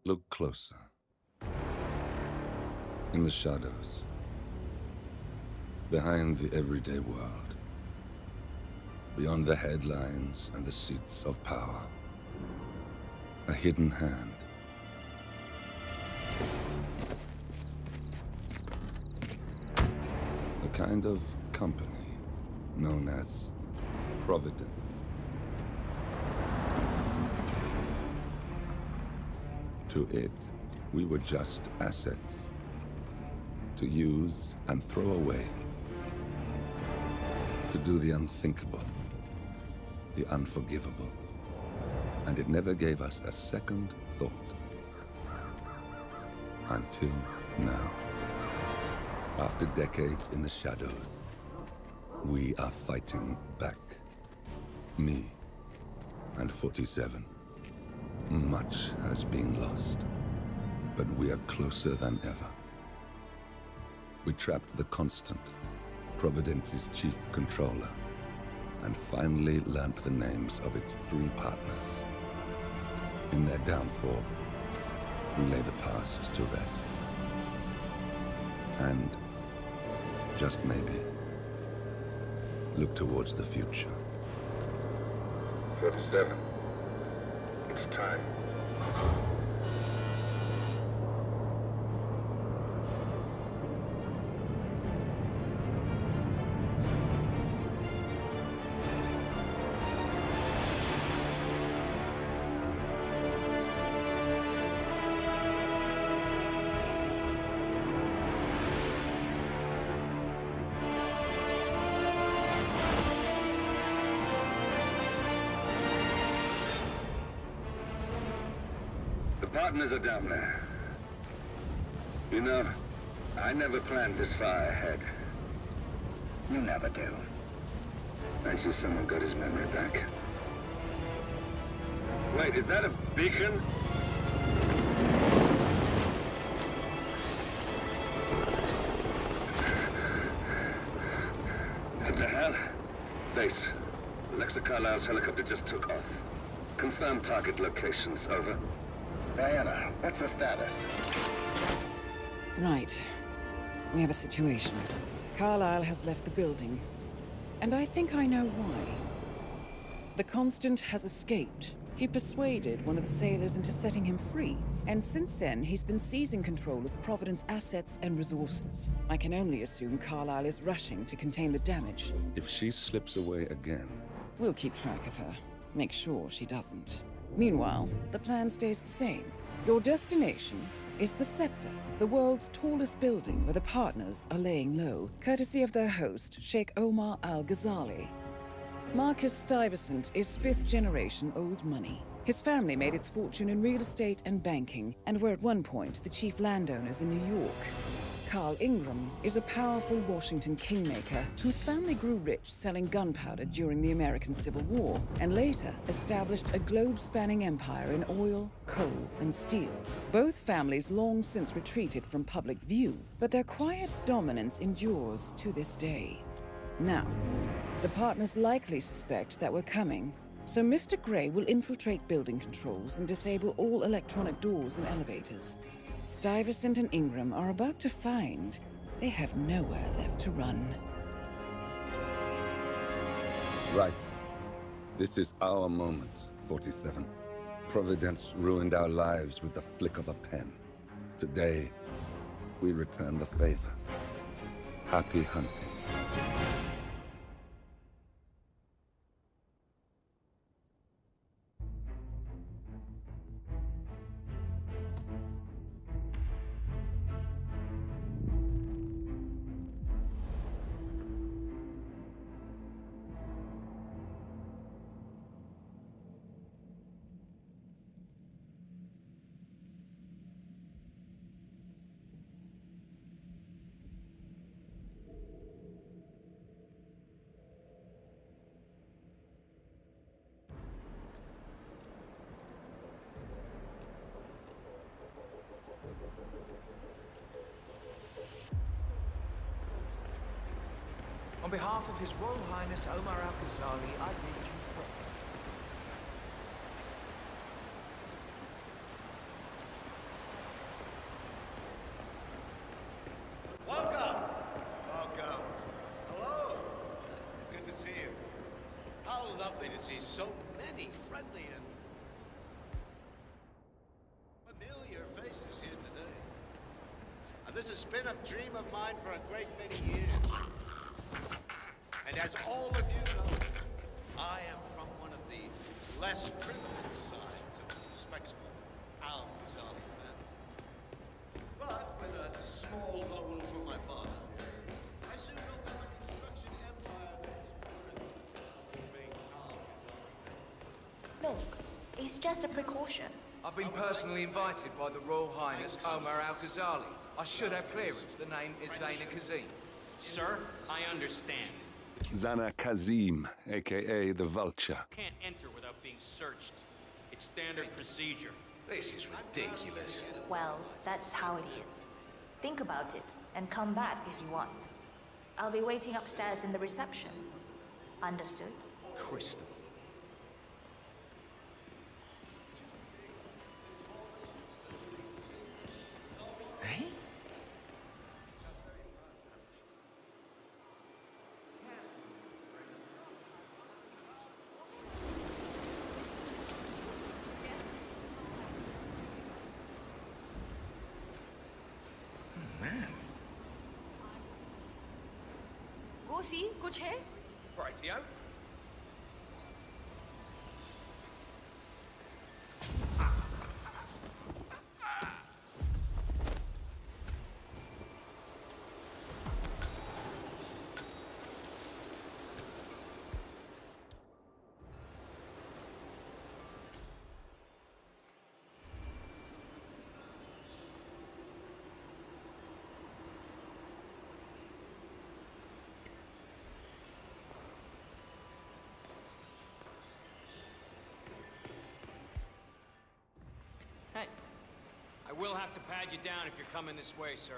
Look closer. In the shadows. Behind the everyday world. Beyond the headlines and the seats of power. A hidden hand. A kind of company known as Providence. To it, we were just assets. To use and throw away. To do the unthinkable. The unforgivable. And it never gave us a second thought. Until now. After decades in the shadows, we are fighting back. Me and 47. Much has been lost, but we are closer than ever. We trapped the Constant, Providence's chief controller, and finally learnt the names of its 3 partners. In their downfall, we lay the past to rest. And, just maybe, look towards the future. 47. It's time. The partners are down there. You know, I never planned this far ahead. You never do. I see someone got his memory back. Wait, is that a beacon? What the hell? Base. Alexa Carlisle's helicopter just took off. Confirm target locations, over. Diana, what's the status? Right. We have a situation. Carlisle has left the building. And I think I know why. The Constant has escaped. He persuaded one of the sailors into setting him free. And since then, he's been seizing control of Providence assets and resources. I can only assume Carlisle is rushing to contain the damage. If she slips away again... We'll keep track of her. Make sure she doesn't. Meanwhile, the plan stays the same. Your destination is the Scepter, the world's tallest building where the partners are laying low, courtesy of their host, Sheikh Omar Al-Ghazali. Marcus Stuyvesant is 5th-generation old money. His family made its fortune in real estate and banking, and were at one point the chief landowners in New York. Carl Ingram is a powerful Washington kingmaker whose family grew rich selling gunpowder during the American Civil War, and later established a globe-spanning empire in oil, coal, and steel. Both families long since retreated from public view, but their quiet dominance endures to this day. Now, the partners likely suspect that we're coming, so Mr. Grey will infiltrate building controls and disable all electronic doors and elevators. Stuyvesant and Ingram are about to find they have nowhere left to run. Right. This is our moment, 47. Providence ruined our lives with the flick of a pen. Today, we return the favor. Happy hunting. On behalf of His Royal Highness Omar Al-Ghazali, I bid you welcome. lovely to see so many friendly and familiar faces here today. This has been a dream of mine for a great many years. And as all of you know, I am from one of the less privileged sides of the respectful Al-Ghazali family. But with a small loan from my father, I soon built up a construction empire that is worthy of being Al-Ghazali. Look, it's just a precaution. I've been personally invited by the Royal Highness Omar Al-Ghazali. I should have clearance. The name is Zaina Kazim. Sir, I understand. Zana Kazim, aka the Vulture. Can't enter without being searched. It's standard procedure. This is ridiculous. Well, that's how it is. Think about it and come back if you want. I'll be waiting upstairs in the reception. Understood? Crystal. Hey? वो सी कुछ है? Rightio. Hey, I will have to pad you down if you're coming this way, sir.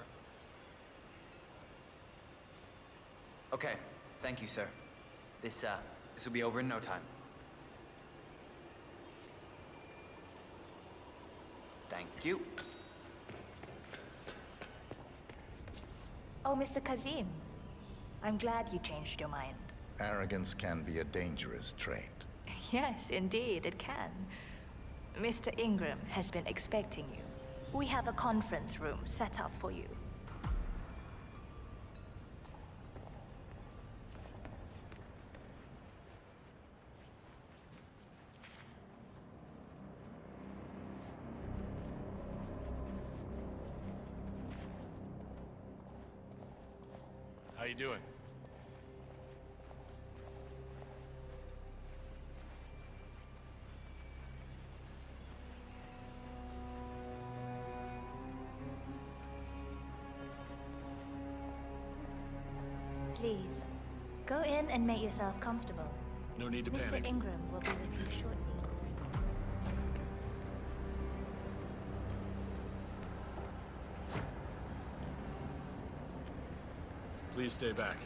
Okay, thank you, sir. This will be over in no time. Thank you. Oh, Mr. Kazim. I'm glad you changed your mind. Arrogance can be a dangerous trait. Yes, indeed, it can. Mr. Ingram has been expecting you. We have a conference room set up for you. How you doing? Please, go in and make yourself comfortable. No need to Mr. panic. Ingram will be with you shortly. Please stay back.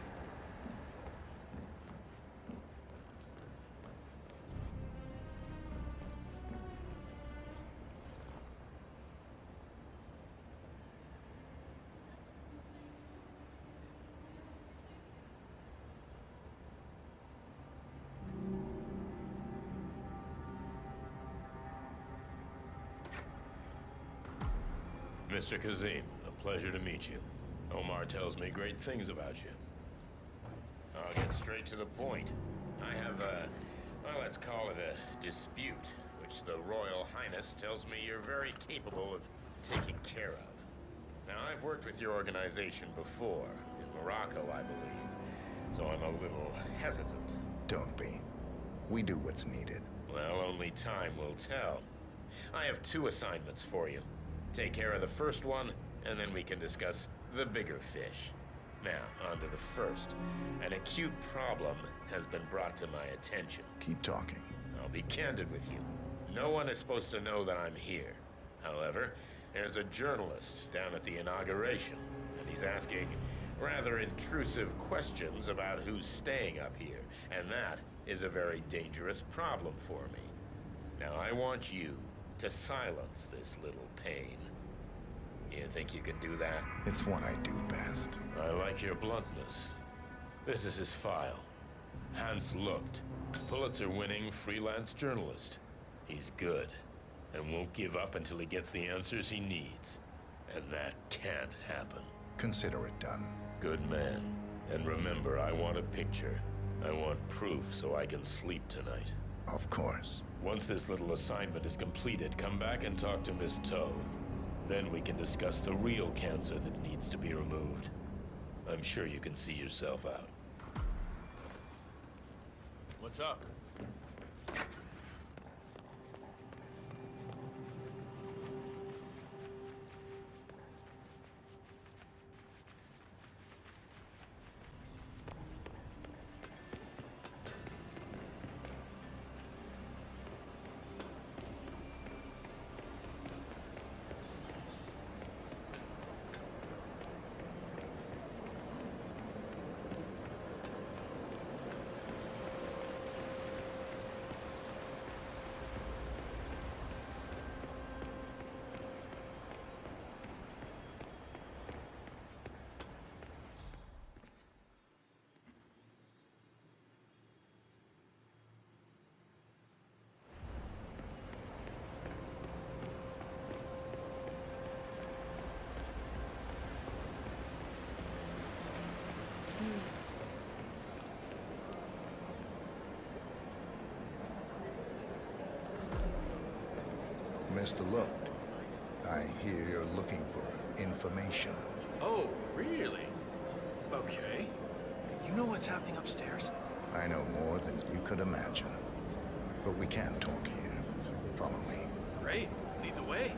Mr. Kazim, a pleasure to meet you. Omar tells me great things about you. I'll get straight to the point. I have well, let's call it a dispute, which the Royal Highness tells me you're very capable of taking care of. Now, I've worked with your organization before, in Morocco, I believe, so I'm a little hesitant. Don't be. We do what's needed. Well, only time will tell. I have 2 assignments for you. Take care of the first one, and then we can discuss the bigger fish. Now, on to the first. An acute problem has been brought to my attention. Keep talking. I'll be candid with you. No one is supposed to know that I'm here. However, there's a journalist down at the inauguration, and he's asking rather intrusive questions about who's staying up here, and that is a very dangerous problem for me. Now, I want you to silence this little pain. You think you can do that? It's what I do best. I like your bluntness. This is his file. Hans Lucht, Pulitzer-winning freelance journalist. He's good, and won't give up until he gets the answers he needs. And that can't happen. Consider it done. Good man. And remember, I want a picture. I want proof so I can sleep tonight. Of course. Once this little assignment is completed, come back and talk to Miss Toe. Then we can discuss the real cancer that needs to be removed. I'm sure you can see yourself out. What's up? Mr. Lucht, I hear you're looking for information. Oh, really? Okay. You know what's happening upstairs? I know more than you could imagine. But we can't talk here. Follow me. Great. Lead the way.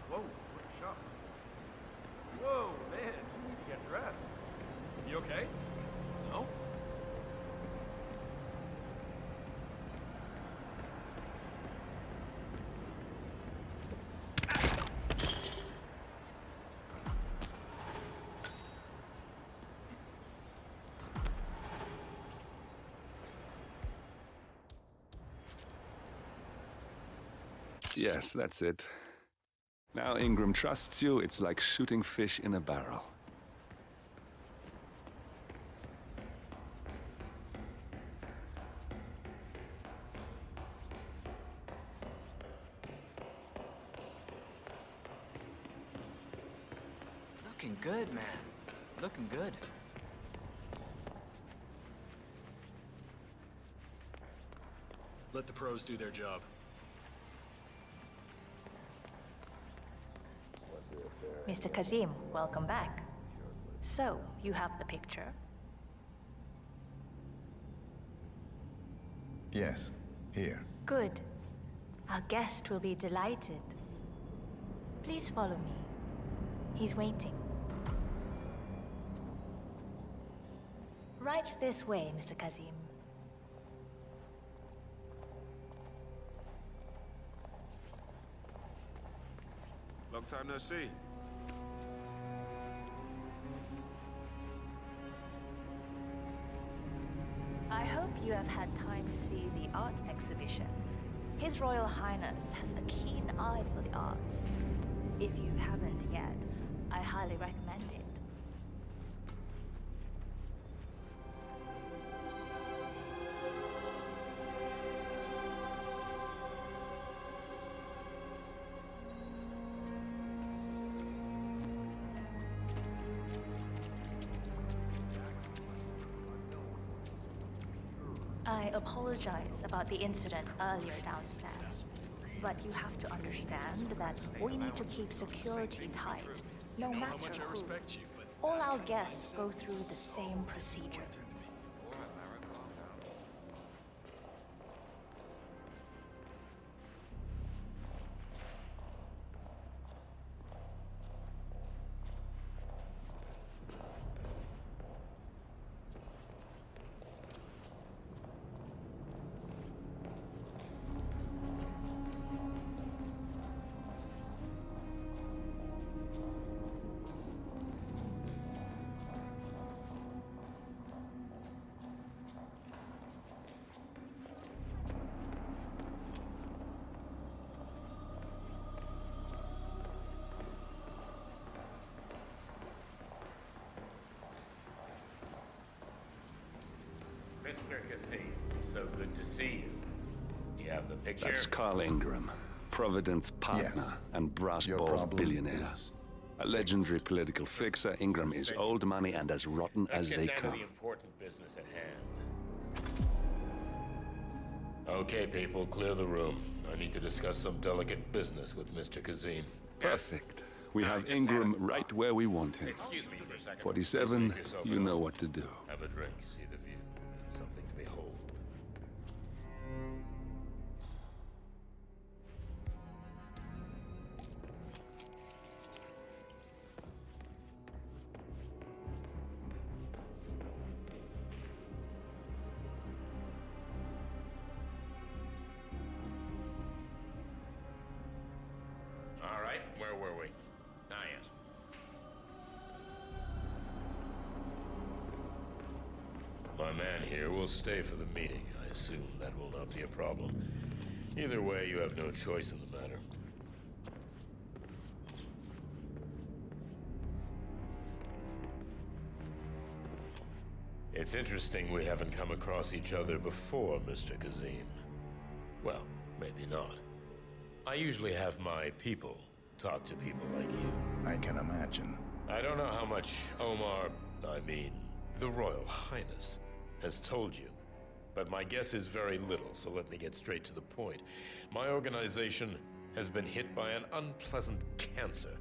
Whoa, what a shock. Whoa, man, you need to get dressed. You okay? No? Yes, that's it. Now Ingram trusts you, it's like shooting fish in a barrel. Looking good, man. Looking good. Let the pros do their job. Mr. Kazim, welcome back. So, you have the picture? Yes, here. Good. Our guest will be delighted. Please follow me. He's waiting. Right this way, Mr. Kazim. Long time no see. I hope you have had time to see the art exhibition. His Royal Highness has a keen eye for the arts. If you haven't yet, I highly recommend it. I apologize about the incident earlier downstairs, but you have to understand that we need to keep security tight, no matter How much I who. respect you, but All our guests go through the same procedure. Mr. Cassie. So good to see you. Do you have the picture? That's Carl Ingram, Providence partner Yes. and brass Your balls problem billionaire. is A legendary political fixer, Ingram is old money and as rotten Let's as get they down to come. the important business at hand. Okay, people, clear the room. I need to discuss some delicate business with Mr. Kazim. Perfect. We I have just had Ingram a thought. right where we want him. Excuse me for a second. 47, Please make yourself you at know home. what to do. Have a drink, see the view. It's something to behold. All right, where were we? Ah, yes. My man here will stay for the meeting. I assume that will not be a problem. Either way, you have no choice in the matter. It's interesting we haven't come across each other before, Mr. Kazim. Well, maybe not. I usually have my people talk to people like you. I can imagine. I don't know how much the Royal Highness, has told you. But my guess is very little, so let me get straight to the point. My organization has been hit by an unpleasant cancer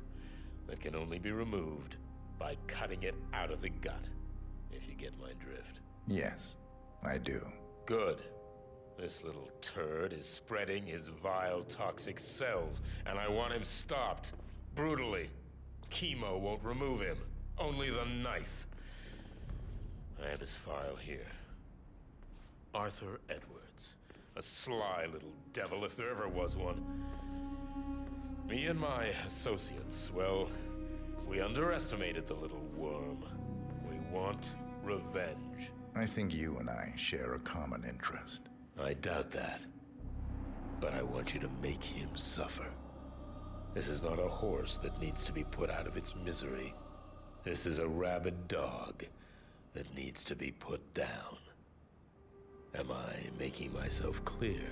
that can only be removed by cutting it out of the gut, if you get my drift. Yes, I do. Good. This little turd is spreading his vile, toxic cells, and I want him stopped. Brutally. Chemo won't remove him. Only the knife. I have his file here. Arthur Edwards. A sly little devil, if there ever was one. Me and my associates, well, we underestimated the little worm. We want revenge. I think you and I share a common interest. I doubt that. But I want you to make him suffer. This is not a horse that needs to be put out of its misery. This is a rabid dog that needs to be put down. Am I making myself clear,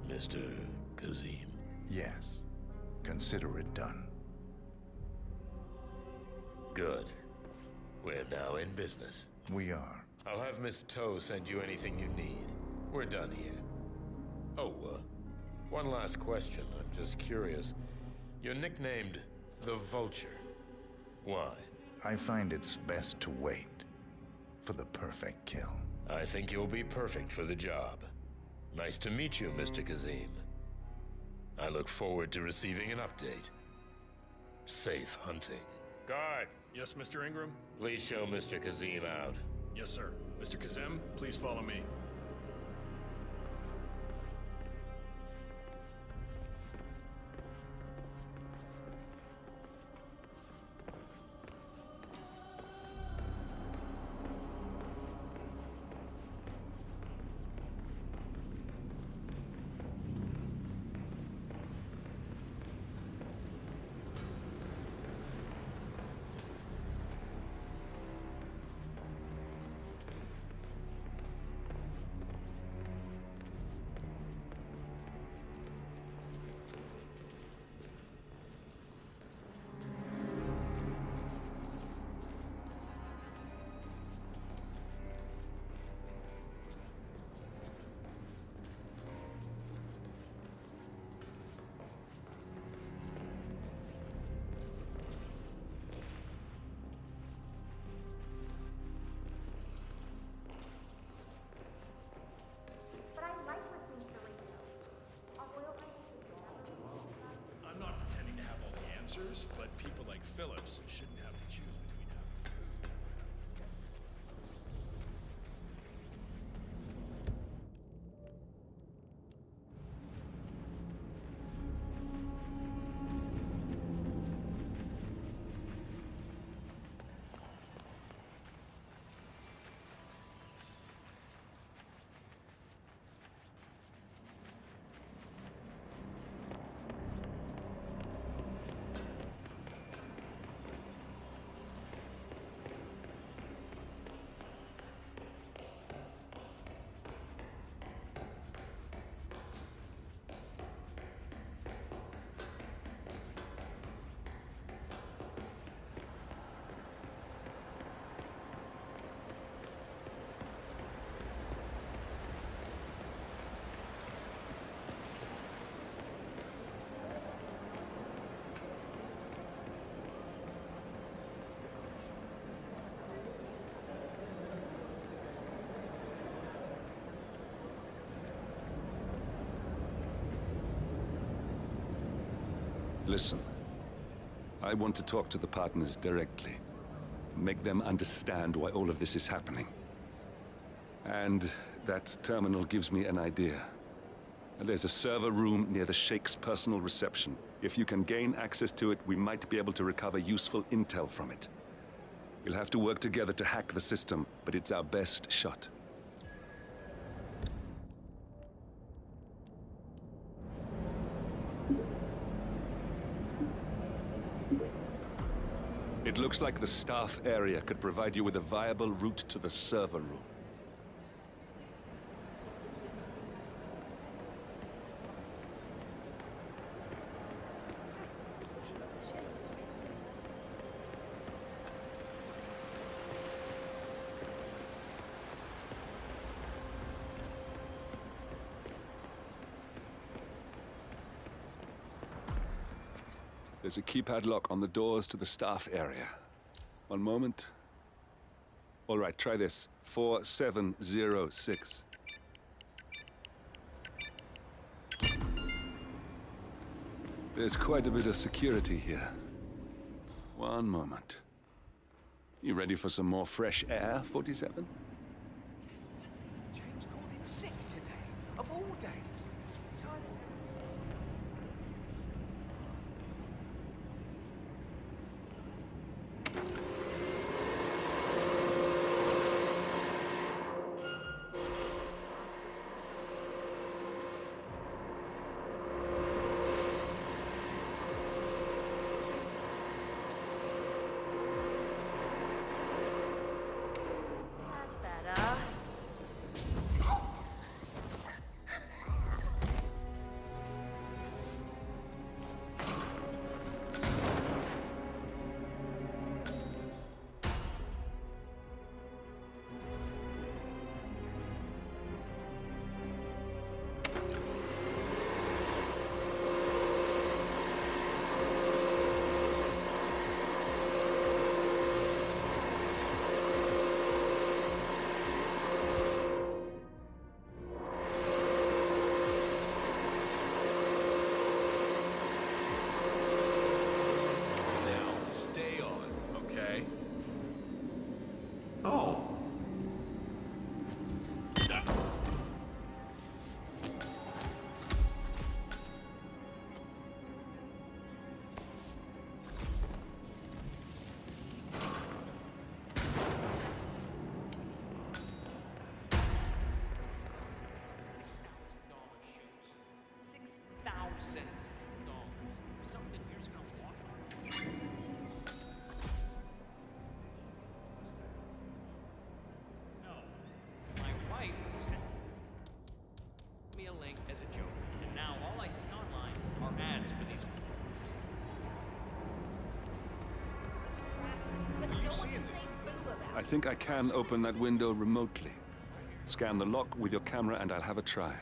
Mr. Kazim? Yes. Consider it done. Good. We're now in business. We are. I'll have Miss Toe send you anything you need. We're done here. Oh, one last question. I'm just curious. You're nicknamed the Vulture. Why? I find it's best to wait for the perfect kill. I think you'll be perfect for the job. Nice to meet you, Mr. Kazim. I look forward to receiving an update. Safe hunting. Guard! Yes, Mr. Ingram? Please show Mr. Kazim out. Yes, sir. Mr. Kazim, please follow me. I'm not pretending to have all the answers, but people like Phillips shouldn't have to choose between having two. Listen. I want to talk to the partners directly. Make them understand why all of this is happening. And that terminal gives me an idea. There's a server room near the Sheikh's personal reception. If you can gain access to it, we might be able to recover useful intel from it. We'll have to work together to hack the system, but it's our best shot. It looks like the staff area could provide you with a viable route to the server room. There's a keypad lock on the doors to the staff area. One moment. All right, try this. 4706. There's quite a bit of security here. One moment. You ready for some more fresh air, 47? James called in sick today, of all days. I think I can open that window remotely. Scan the lock with your camera and I'll have a try.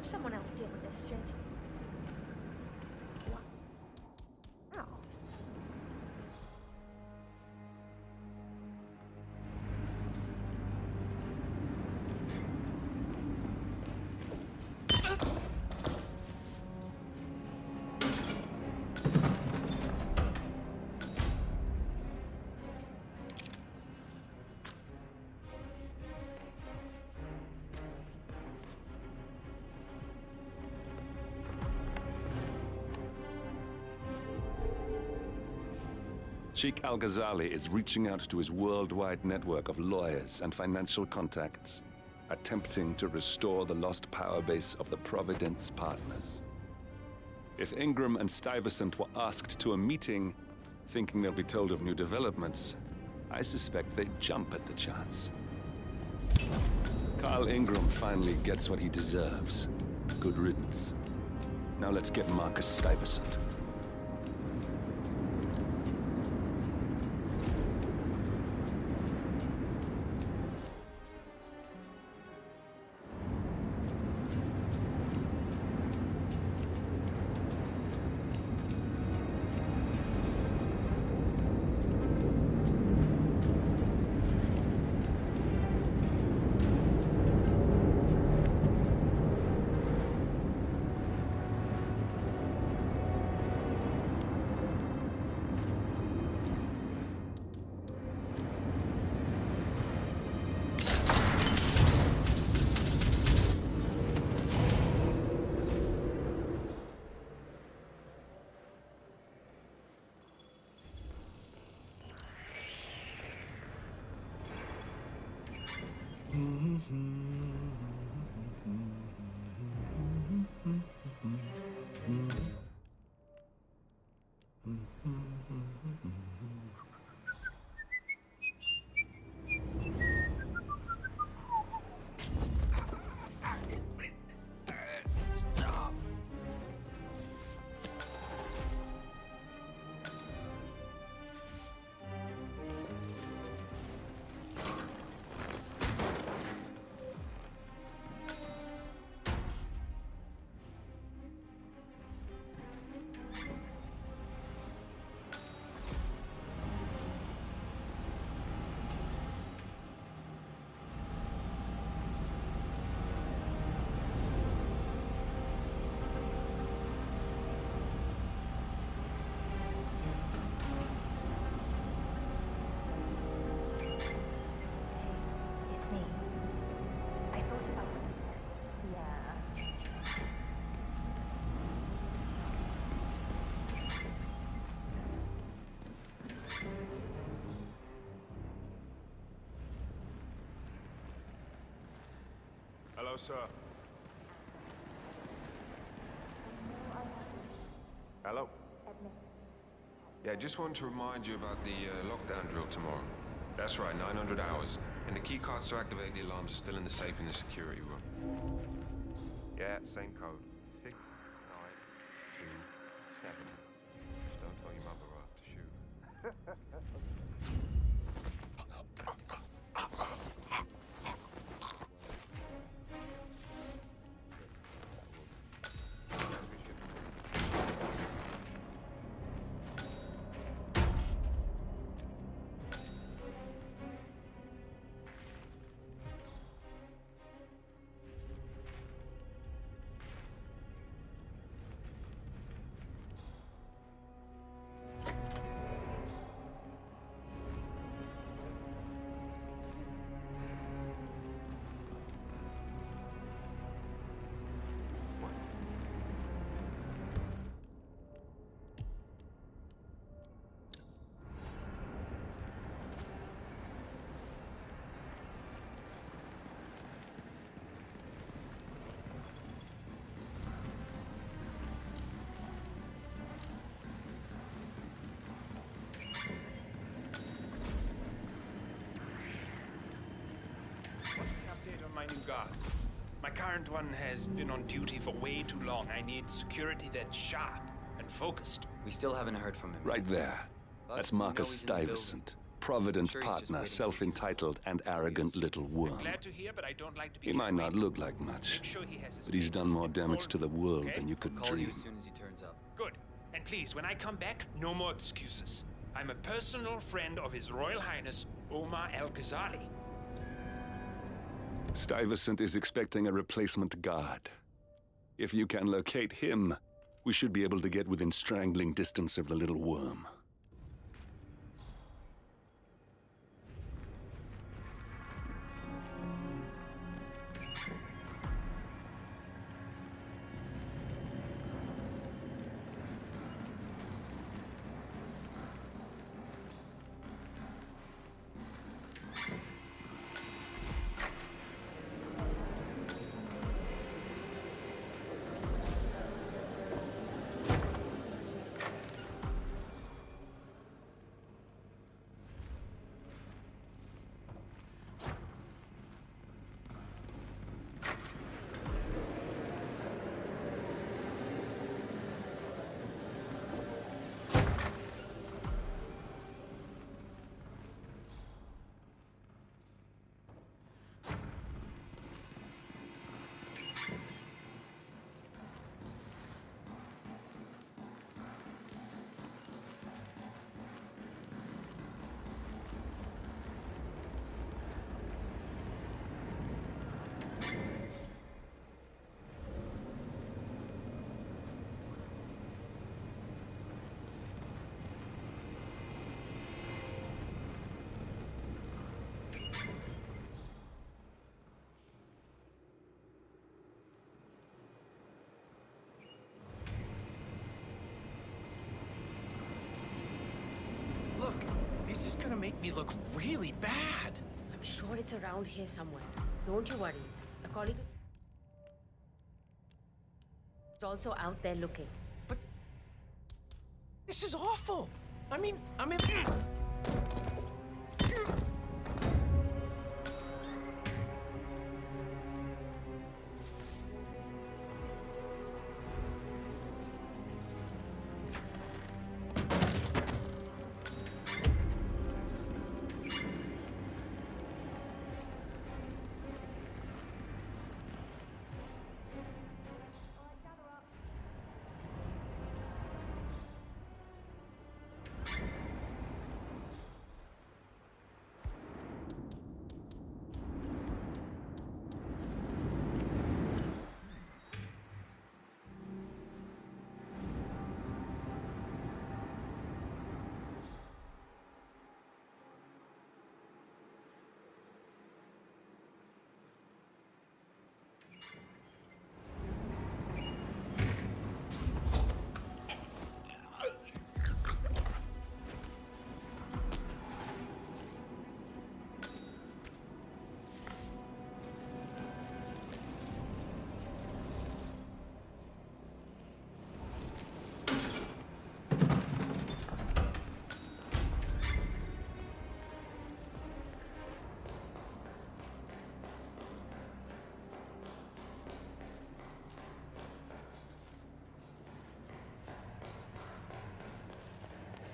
Someone else deal with this shit. What? Oh. Sheikh Al-Ghazali is reaching out to his worldwide network of lawyers and financial contacts, attempting to restore the lost power base of the Providence partners. If Ingram and Stuyvesant were asked to a meeting, thinking they'll be told of new developments, I suspect they'd jump at the chance. Carl Ingram finally gets what he deserves. Good riddance. Now let's get Marcus Stuyvesant. It's me. I thought about it. Yeah. Hello, sir. Hello? Yeah, just wanted to remind you about the lockdown drill tomorrow. That's right, 900 hours. And the key cards to activate the alarms are still in the safe in the security room. Yeah, same code. 6, 9, 2, 7. Just don't tell your mother we're off to shoot. Update on my new guard. My current one has been on duty for way too long. I need security that's sharp and focused. We still haven't heard from him. Right there. But That's we know Marcus he's in the building. Stuyvesant, Providence I'm sure he's just partner, waiting for self-entitled and arrogant little worm. Glad to hear, but I don't like to be He might not waiting. look like much, Make sure he has his but he's done papers more in damage full. to the world Okay? than you could Call you dream. as soon as he turns up. Good. And please, when I come back, no more excuses. I'm a personal friend of His Royal Highness Omar Al-Ghazali. Stuyvesant is expecting a replacement guard. If you can locate him, we should be able to get within strangling distance of the little worm. Look, this is gonna make me look really bad. I'm sure it's around here somewhere. Don't you worry. A colleague is also out there looking. This is awful. I mean...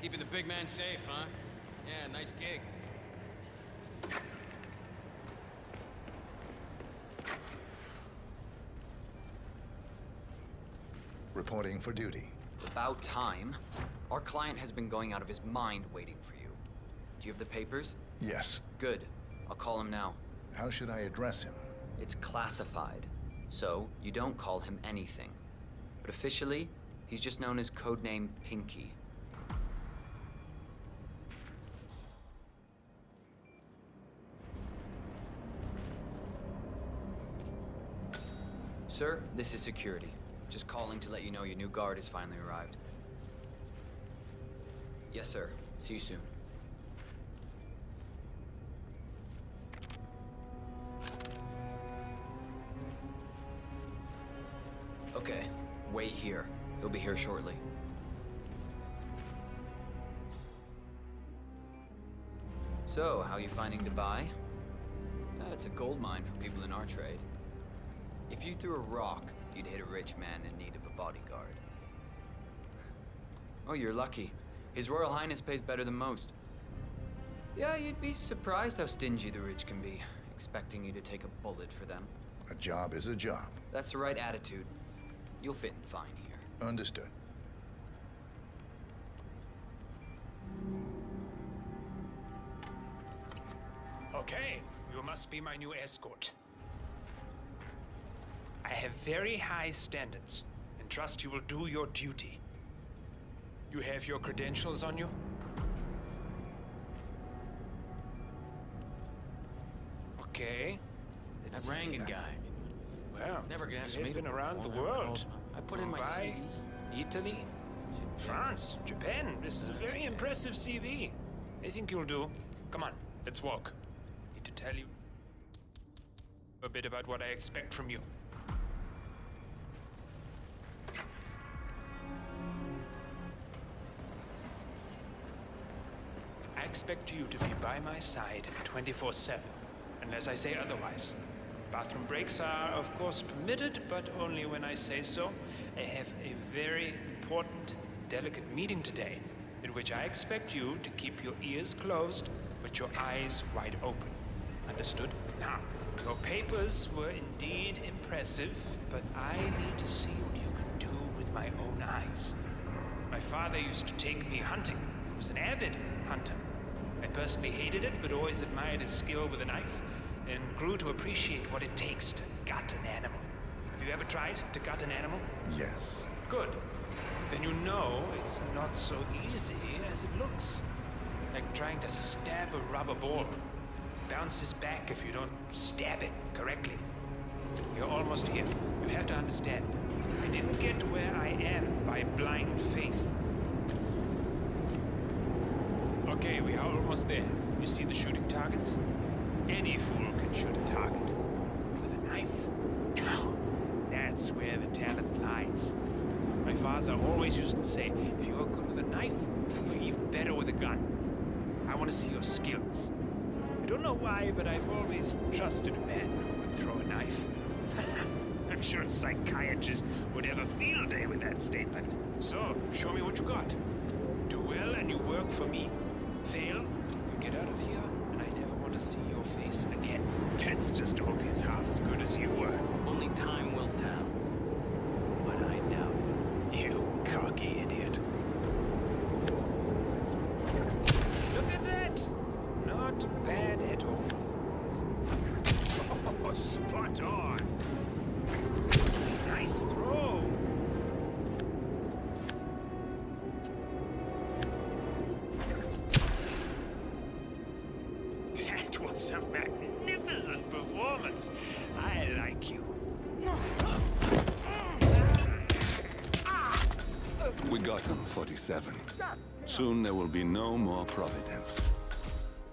Keeping the big man safe, huh? Yeah, nice gig. Reporting for duty. About time. Our client has been going out of his mind waiting for you. Do you have the papers? Yes. Good. I'll call him now. How should I address him? It's classified, so you don't call him anything. But officially, he's just known as codename Pinky. Sir, this is security. Just calling to let you know your new guard has finally arrived. Yes, sir. See you soon. Okay, wait here. He'll be here shortly. So, how you finding Dubai? It's a gold mine for people in our trade. If you threw a rock, you'd hit a rich man in need of a bodyguard. Oh, you're lucky. His Royal Highness pays better than most. Yeah, you'd be surprised how stingy the rich can be, expecting you to take a bullet for them. A job is a job. That's the right attitude. You'll fit in fine here. Understood. Okay, you must be my new escort. I have very high standards, and trust you will do your duty. You have your credentials on you? Okay. That Rangan guy. Well, Never guessed he has me. been around the world. I put in my Mumbai, CV. Italy, France, Japan. This is a very impressive CV. I think you'll do. Come on, let's walk. Need to tell you a bit about what I expect from you. I expect you to be by my side 24/7, unless I say otherwise. Bathroom breaks are, of course, permitted, but only when I say so. I have a very important, delicate meeting today, in which I expect you to keep your ears closed, but your eyes wide open. Understood? Now, your papers were indeed impressive, but I need to see what you can do with my own eyes. My father used to take me hunting. He was an avid hunter. I personally hated it, but always admired his skill with a knife, and grew to appreciate what it takes to gut an animal. Have you ever tried to gut an animal? Yes. Good. Then you know it's not so easy as it looks. Like trying to stab a rubber ball. Bounces back if you don't stab it correctly. You're almost here. You have to understand. I didn't get where I am by blind faith. Okay, we are almost there. You see the shooting targets? Any fool can shoot a target. With a knife? No, that's where the talent lies. My father always used to say, if you are good with a knife, you're even better with a gun. I want to see your skills. I don't know why, but I've always trusted a man who would throw a knife. I'm sure a psychiatrist would have a field day with that statement. So, show me what you got. Do well and you work for me. Fail, you get out of here, and I never want to see your face again. Let's just hope he's half as good as you were. Only time will tell. But I doubt it. You cocky idiot. Look at that! Not bad at all. Oh, spot on. Nice throw. That was a magnificent performance. I like you. We got him, 47. Soon there will be no more Providence.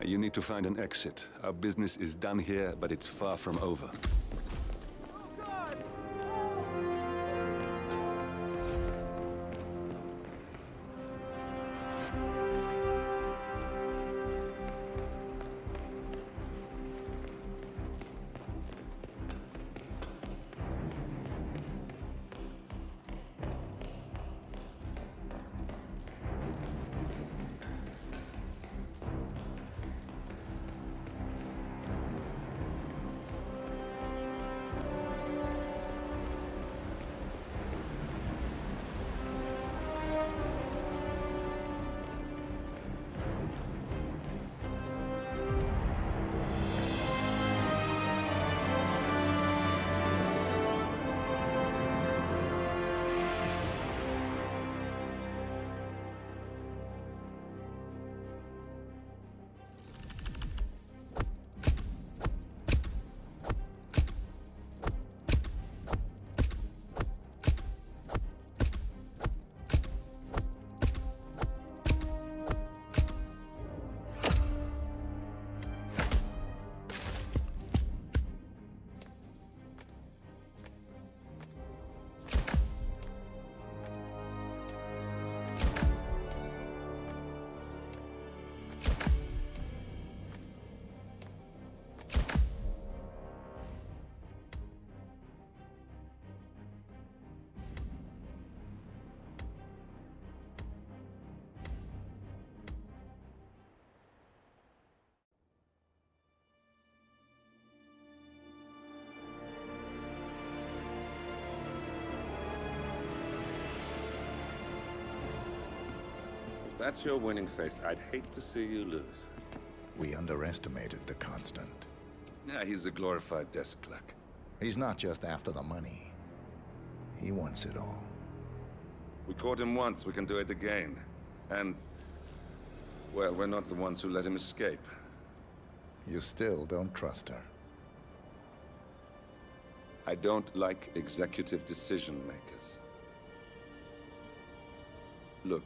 You need to find an exit. Our business is done here, but it's far from over. If that's your winning face, I'd hate to see you lose. We underestimated the Constant. Yeah, he's a glorified desk clerk. He's not just after the money. He wants it all. We caught him once, we can do it again. And, well, we're not the ones who let him escape. You still don't trust her. I don't like executive decision makers. Look,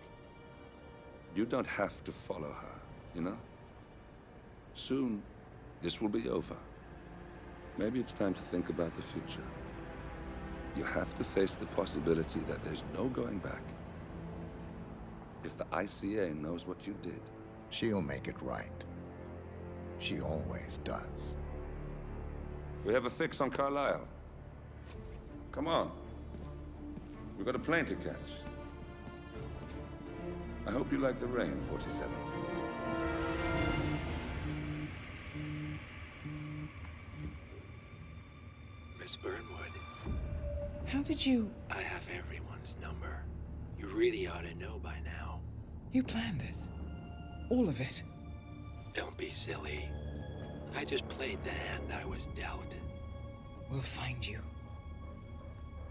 you don't have to follow her, you know? Soon, this will be over. Maybe it's time to think about the future. You have to face the possibility that there's no going back. If the ICA knows what you did... She'll make it right. She always does. We have a fix on Carlisle. Come on. We've got a plane to catch. I hope you like the rain, 47. Miss Burnwood. How did you... I have everyone's number. You really ought to know by now. You planned this? All of it? Don't be silly. I just played the hand I was dealt. We'll find you.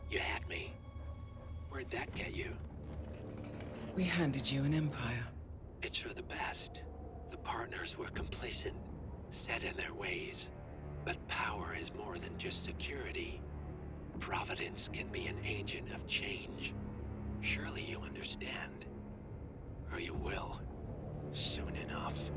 You had me. Where'd that get you? We handed you an empire. It's for the best. The partners were complacent, set in their ways. But power is more than just security. Providence can be an agent of change. Surely you understand. Or you will. Soon enough.